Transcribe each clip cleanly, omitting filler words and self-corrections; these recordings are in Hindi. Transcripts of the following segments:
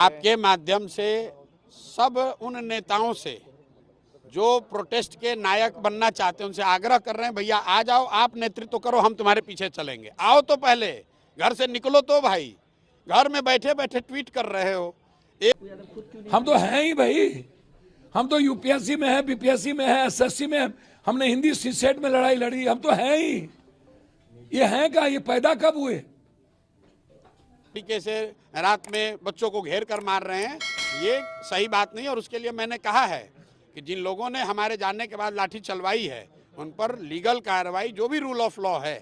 आपके माध्यम से सब उन नेताओं से जो प्रोटेस्ट के नायक बनना चाहते हैं उनसे आग्रह कर रहे हैं, भैया आ जाओ, आप नेतृत्व करो, हम तुम्हारे पीछे चलेंगे। आओ तो पहले घर से निकलो तो भाई, घर में बैठे बैठे ट्वीट कर रहे हो। हम तो हैं ही भाई, हम तो यूपीएससी में है, बीपीएससी में है, एसएससी में है, हमने हिंदी सीसेट में लड़ाई लड़ी, हम तो हैं ही। ये हैं क्या, ये पैदा कब हुए? तरीके से रात में बच्चों को घेर कर मार रहे हैं, ये सही बात नहीं। और उसके लिए मैंने कहा है कि जिन लोगों ने हमारे जानने के बाद लाठी चलवाई है उन पर लीगल कार्रवाई, जो भी रूल ऑफ लॉ है,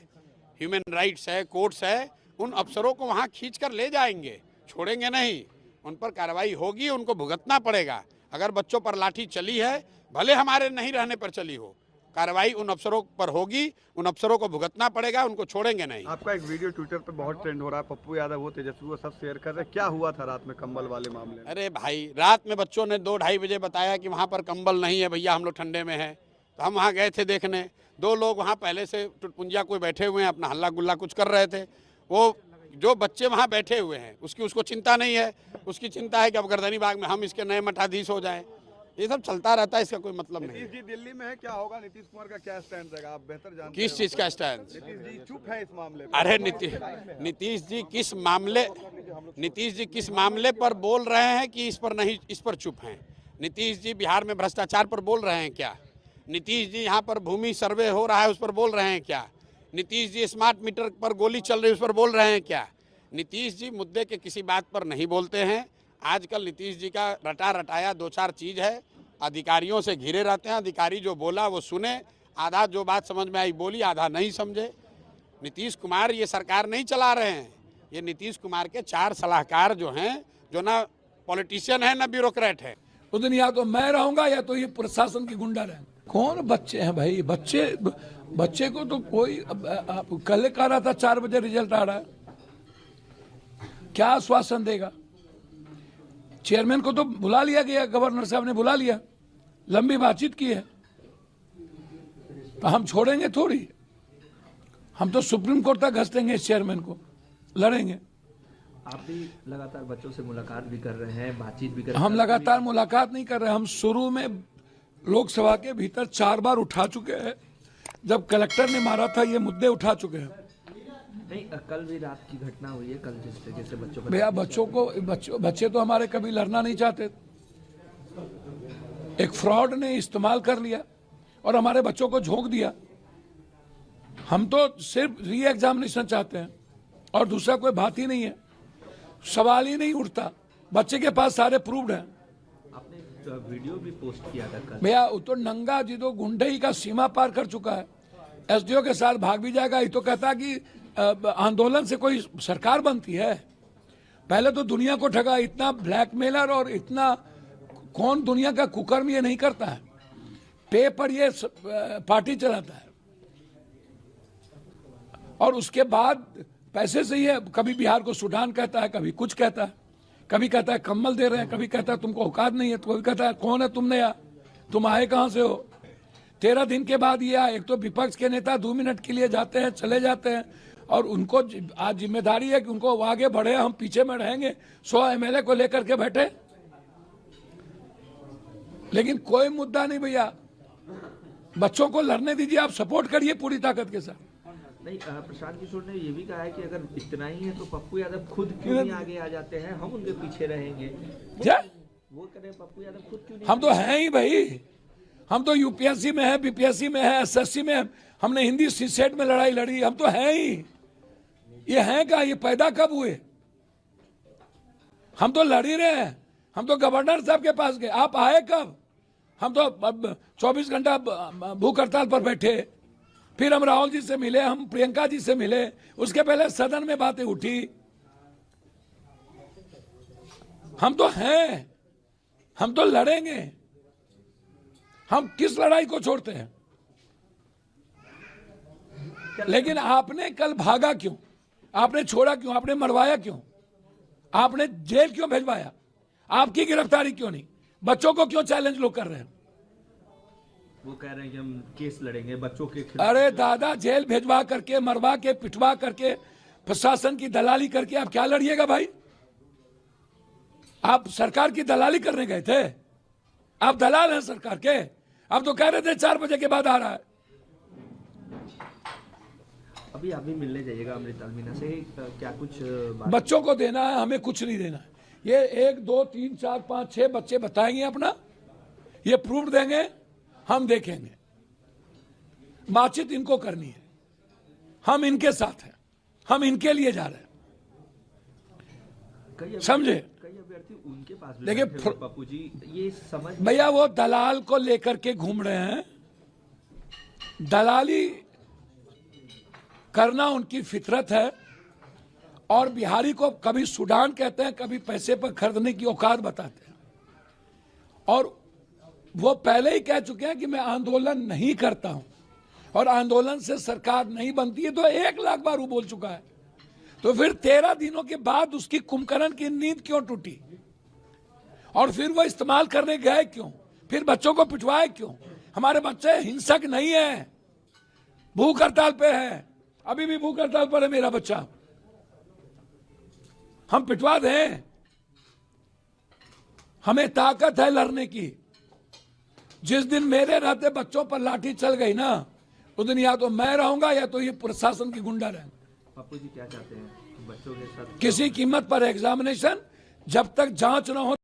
ह्यूमन राइट्स है, कोर्ट्स है, उन अफसरों को वहां खींच कर ले जाएंगे, छोड़ेंगे नहीं। उन पर कार्रवाई होगी, उनको भुगतना पड़ेगा। अगर बच्चों पर लाठी चली है, भले हमारे नहीं रहने पर चली हो, कार्रवाई उन अफसरों पर होगी, उन अफसरों को भुगतना पड़ेगा, उनको छोड़ेंगे नहीं। आपका एक वीडियो ट्विटर पे बहुत ट्रेंड हो रहा है, पप्पू यादव वो तेजस्वी वो सब शेयर कर रहे हैं, क्या हुआ था रात में कंबल वाले मामले में? अरे भाई, रात में बच्चों ने 2-2:30 बजे बताया कि वहाँ पर कंबल नहीं है भैया, हम लोग ठंडे में हैं। तो हम वहाँ गए थे देखने, 2 लोग वहाँ पहले से टुटपुंजा कोई बैठे हुए हैं, अपना हल्ला गुल्ला कुछ कर रहे थे। वो जो बच्चे वहाँ बैठे हुए हैं उसको चिंता नहीं है, उसकी चिंता है कि अब गर्दनी बाग में हम इसके नए मठाधीश हो जाएं। ये सब चलता रहता है, इसका कोई मतलब नहीं। नीतीश जी दिल्ली में है, क्या होगा? नीतीश कुमार का क्या स्टैंड रहेगा, आप बेहतर जानते हैं। किस चीज का स्टैंड? नीतीश जी चुप है इस मामले में। अरे नीतीश जी किस मामले पर बोल रहे हैं कि इस पर चुप हैं? नीतीश जी बिहार में भ्रष्टाचार पर बोल रहे हैं क्या? नीतीश जी यहाँ पर भूमि सर्वे हो रहा है उस पर बोल रहे हैं क्या? नीतीश जी स्मार्ट मीटर पर गोली चल रही है उस पर बोल रहे हैं क्या? नीतीश जी मुद्दे के किसी बात पर नहीं बोलते हैं। आजकल नीतीश जी का रटा रटाया 2-4 चीज है, अधिकारियों से घिरे रहते हैं। अधिकारी जो बोला वो सुने, आधा जो बात समझ में आई बोली, आधा नहीं समझे। नीतीश कुमार ये सरकार नहीं चला रहे हैं, ये नीतीश कुमार के 4 सलाहकार जो हैं, जो ना पॉलिटिशियन है ना ब्यूरोक्रेट है। उस दिन या तो मैं रहूंगा या तो ये प्रशासन की गुंडा रहेंगे। कौन बच्चे हैं भाई? बच्चे को तो कोई कल कह रहा था 4 बजे रिजल्ट आ रहा है, क्या आश्वासन देगा? चेयरमैन को तो बुला लिया गया, गवर्नर साहब ने बुला लिया, लंबी बातचीत की है, तो हम छोड़ेंगे थोड़ी? हम तो सुप्रीम कोर्ट तक घसीटेंगे इस चेयरमैन को, लड़ेंगे। आप भी लगातार बच्चों से मुलाकात भी कर रहे हैं, बातचीत भी कर रहे हैं। हम लगातार मुलाकात नहीं कर रहे, हम शुरू में लोकसभा के भीतर 4 बार उठा चुके हैं। जब कलेक्टर ने मारा था ये मुद्दे उठा चुके हैं। नहीं, कल भी रात की घटना हुई है, कल जिस तरीके से बच्चों को भैया बच्चे तो हमारे कभी लड़ना नहीं चाहते। एक फ्रॉड ने इस्तेमाल कर लिया और हमारे बच्चों को झोंक दिया। हम तो सिर्फ री एग्जामिनेशन चाहते हैं और दूसरा कोई बात ही नहीं है, सवाल ही नहीं उठता। बच्चे के पास सारे प्रूव्ड हैं। आपने वीडियो भी पोस्ट किया था कल। भैया वो तो नंगा जिदो गुंडई का सीमा पार कर चुका है, एसडीओ के साथ भाग भी जाएगा। ये तो कहता कि आंदोलन से कोई सरकार बनती है? पहले तो दुनिया को ठगा, इतना ब्लैकमेलर और इतना कौन दुनिया का कुकर्म ये नहीं करता है। पे पर ये पार्टी चलाता है और उसके बाद पैसे से ही कभी बिहार को सूडान कहता है, कभी कुछ कहता है, कभी कहता है कम्बल दे रहे हैं, कभी कहता है तुमको औकात नहीं है, तो कभी कहता है कौन है तुमने यार, तुम आए कहां से हो? 13 दिन के बाद ये आए। एक तो विपक्ष के नेता 2 मिनट के लिए जाते हैं, चले जाते हैं, और उनको आज जिम्मेदारी है कि उनको आगे बढ़े, हम पीछे में रहेंगे। 100 एमएलए को लेकर के बैठे, लेकिन कोई मुद्दा नहीं भैया। बच्चों को लड़ने दीजिए, आप सपोर्ट करिए पूरी ताकत के साथ। नहीं, प्रशांत किशोर ने ये भी कहा है कि अगर इतना ही है तो पप्पू यादव खुद क्यों नहीं आगे आ जाते हैं, हम उनके पीछे रहेंगे। वो कह रहे हैं पप्पू यादव खुद क्यों नहीं? हम तो हैं ही भाई, हम तो यूपीएससी में है, बीपीएससी में है, एसएससी में है, हमने हिंदी सीसेट में लड़ाई लड़ी, हम तो हैं ही। ये हैं क्या, ये पैदा कब हुए? हम तो लड़ ही रहे हैं। हम तो गवर्नर साहब के पास गए, आप आए कब? हम तो 24 घंटा भूख हड़ताल पर बैठे, फिर हम राहुल जी से मिले, हम प्रियंका जी से मिले, उसके पहले सदन में बातें उठी। हम तो हैं, हम तो लड़ेंगे। हम किस लड़ाई को छोड़ते हैं? लेकिन आपने कल भागा क्यों? आपने छोड़ा क्यों? आपने मरवाया क्यों? आपने जेल क्यों भेजवाया? आपकी गिरफ्तारी क्यों नहीं? बच्चों को क्यों चैलेंज लोग कर रहे हैं? वो कह रहे हैं कि हम केस लड़ेंगे बच्चों के खिलाफ। अरे दादा, जेल भेजवा करके, मरवा के, पिटवा करके, प्रशासन की दलाली करके आप क्या लड़िएगा भाई? आप सरकार की दलाली करने गए थे? आप दलाल हैं सरकार के। आप तो कह रहे थे 4 बजे के बाद आ रहा है। अभी आप भी मिलने जाइएगा अमृतलाल मीणा से, क्या कुछ बात? बच्चों को देना है, हमें कुछ नहीं देना है। ये 1 2 3 4 5 6 बच्चे बताएंगे अपना, ये प्रूफ देंगे, हम देखेंगे। बातचीत इनको करनी है, हम इनके साथ हैं, हम इनके लिए जा रहे हैं, समझे? कई अभ्यर्थी उनके पास भी देखिए, बैठे हुए पप्पू जी, ये समझ भैया वो दलाल को लेकर के घूम रहे हैं। दलाली करना उनकी फितरत है, और बिहारी को कभी सूडान कहते हैं, कभी पैसे पर खरीदने की औकात बताते हैं। और वो पहले ही कह चुके हैं कि मैं आंदोलन नहीं करता हूं, और आंदोलन से सरकार नहीं बनती है, तो 1 लाख बार वो बोल चुका है। तो फिर 13 दिनों के बाद उसकी कुंभकर्ण की नींद क्यों टूटी? और फिर वो इस्तेमाल करने गए क्यों? फिर बच्चों को पिटवाए क्यों? हमारे बच्चे हिंसक नहीं है, भूख हड़ताल पे है, अभी भी भूख हड़ताल पर है मेरा बच्चा। हम पिटवा दें? हमें ताकत है लड़ने की। जिस दिन मेरे रहते बच्चों पर लाठी चल गई ना, उस दिन या तो मैं रहूंगा या तो ये प्रशासन की गुंडा रहेंगे। पप्पू जी क्या चाहते हैं बच्चों के साथ? किसी कीमत पर एग्जामिनेशन, जब तक जांच न हो